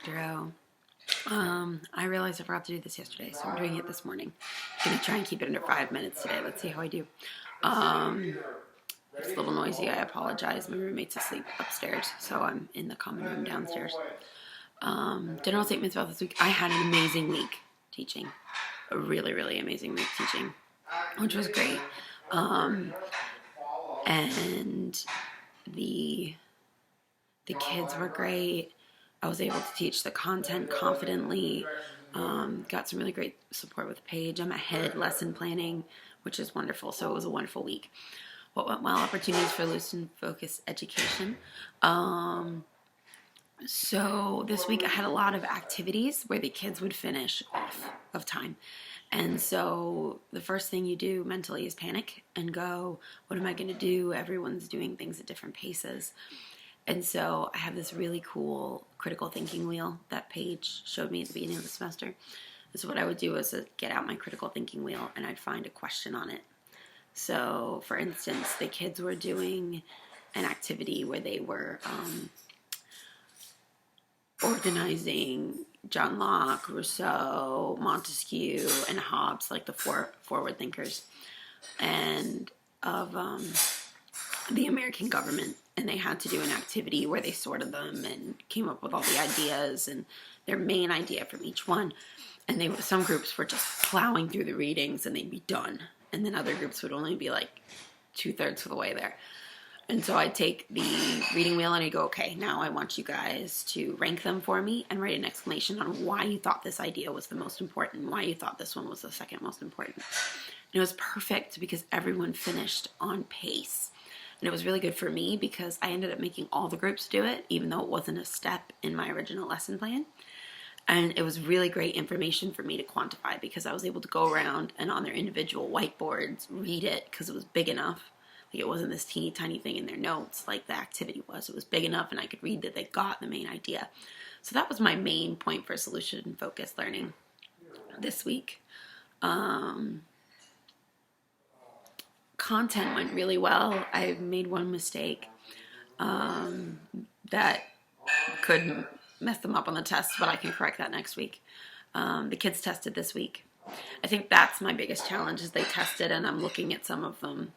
Dro. I realized I forgot to do this yesterday, so I'm doing it this morning. I'm going to try and keep it under 5 minutes today. Let's see how I do. It's a little noisy. I apologize. My roommate's asleep upstairs, so I'm in the common room downstairs. General statements about this week. I had an amazing week teaching. A really, really amazing week teaching, which was great. And the kids were great. I was able to teach the content confidently. Got some really great support with Paige. I'm ahead lesson planning, which is wonderful. So it was a wonderful week. What went well? Opportunities for loose and focused education. So this week I had a lot of activities where the kids would finish off of time. And so the first thing you do mentally is panic and go, what am I going to do? Everyone's doing things at different paces. And so I have this really cool critical thinking wheel that Paige showed me at the beginning of the semester. And so what I would do is get out my critical thinking wheel and I'd find a question on it. So for instance, the kids were doing an activity where they were organizing John Locke, Rousseau, Montesquieu, and Hobbes, like the four forward thinkers, and of the American government. And they had to do an activity where they sorted them and came up with all the ideas and their main idea from each one. And some groups were just plowing through the readings and they'd be done. And then other groups would only be like 2/3 of the way there. And so I'd take the reading wheel and I'd go, okay, now I want you guys to rank them for me and write an explanation on why you thought this idea was the most important, why you thought this one was the second most important. And it was perfect because everyone finished on pace. And it was really good for me because I ended up making all the groups do it, even though it wasn't a step in my original lesson plan. And it was really great information for me to quantify because I was able to go around and on their individual whiteboards read it because it was big enough. Like it wasn't this teeny tiny thing in their notes like the activity was. It was big enough and I could read that they got the main idea. So that was my main point for solution-focused learning this week. Content went really well. I made one mistake that could mess them up on the test, but I can correct that next week. The kids tested this week. I think that's my biggest challenge is they tested and I'm looking at some of them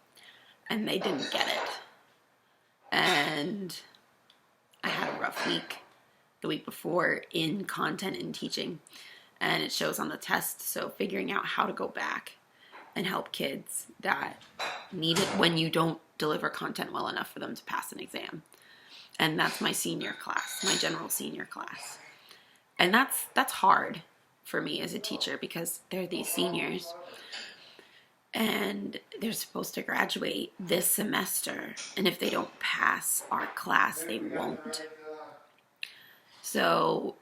and they didn't get it. And I had a rough week the week before in content and teaching, and it shows on the test. So figuring out how to go back and help kids that need it when you don't deliver content well enough for them to pass an exam. And that's my senior class, my general senior class. And that's hard for me as a teacher because they're these seniors and they're supposed to graduate this semester. And if they don't pass our class, they won't. So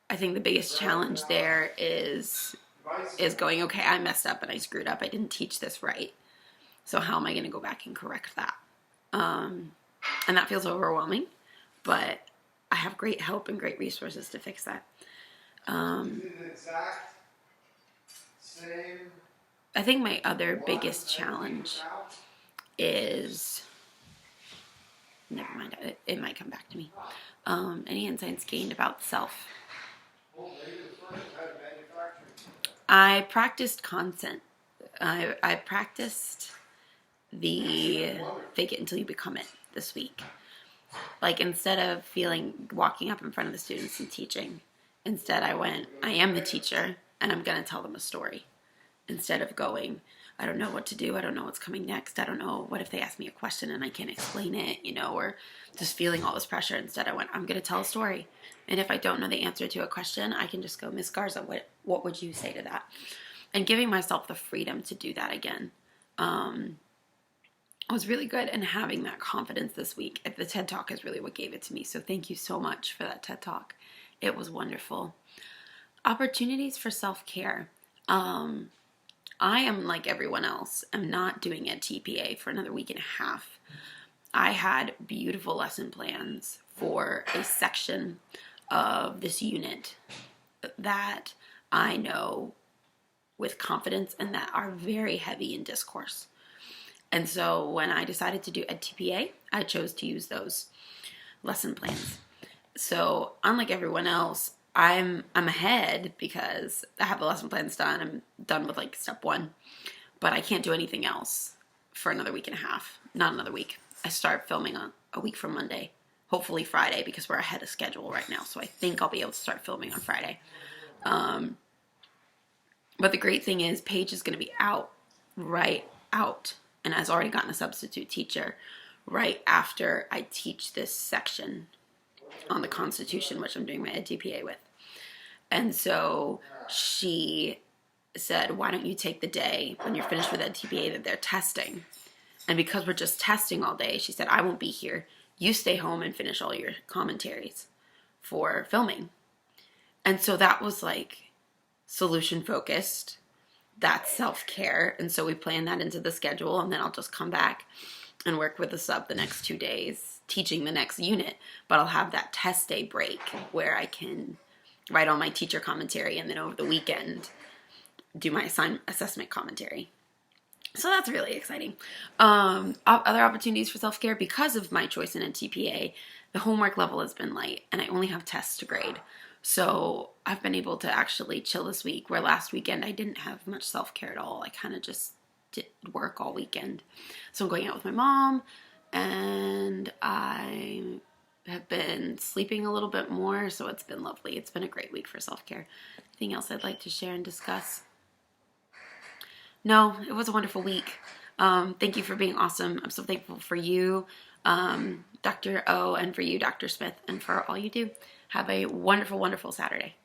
I think the biggest challenge there is going, okay, I messed up and I screwed up. I didn't teach this right. So how am I going to go back and correct that? And that feels overwhelming, but I have great help and great resources to fix that. I think my other biggest challenge is, never mind, it might come back to me. Any insights gained about self? I practiced content. I practiced the fake it until you become it this week. Like instead of walking up in front of the students and teaching, instead I went, I am the teacher and I'm going to tell them a story. Instead of going, I don't know what to do. I don't know what's coming next. I don't know what if they ask me a question and I can't explain it, or just feeling all this pressure. Instead I went, I'm going to tell a story. And if I don't know the answer to a question, I can just go, Miss Garza, what would you say to that? And giving myself the freedom to do that again was really good. And having that confidence this week at the TED Talk is really what gave it to me. So thank you so much for that TED Talk. It was wonderful. Opportunities for self-care. I am like everyone else. I'm not doing a TPA for another week and a half. I had beautiful lesson plans for a section of this unit that I know with confidence and that are very heavy in discourse. And so when I decided to do a TPA, I chose to use those lesson plans. So unlike everyone else, I'm ahead because I have the lesson plans done. I'm done with like step 1, but I can't do anything else for another week and a half. Not another week. I start filming on a week from Monday, hopefully Friday, because we're ahead of schedule right now. So I think I'll be able to start filming on Friday. But the great thing is Paige is going to be right out, and has already gotten a substitute teacher right after I teach this section on the Constitution, which I'm doing my EdTPA with. And so she said, why don't you take the day when you're finished with EdTPA that they're testing? And because we're just testing all day, she said, I won't be here. You stay home and finish all your commentaries for filming. And so that was like solution focused. That's self-care. And so we plan that into the schedule, and then I'll just come back and work with the sub the next 2 days, teaching the next unit. But I'll have that test day break where I can write all my teacher commentary, and then over the weekend do my assessment commentary. So that's really exciting. Other opportunities for self-care, because of my choice in a TPA, the homework level has been light, and I only have tests to grade. So I've been able to actually chill this week, where last weekend I didn't have much self-care at all. I kind of just did work all weekend. So I'm going out with my mom, and I have been sleeping a little bit more, so it's been lovely. It's been a great week for self-care. Anything else I'd like to share and discuss? No, it was a wonderful week. Thank you for being awesome. I'm so thankful for you, Dr. O, and for you, Dr. Smith, and for all you do. Have a wonderful, wonderful Saturday.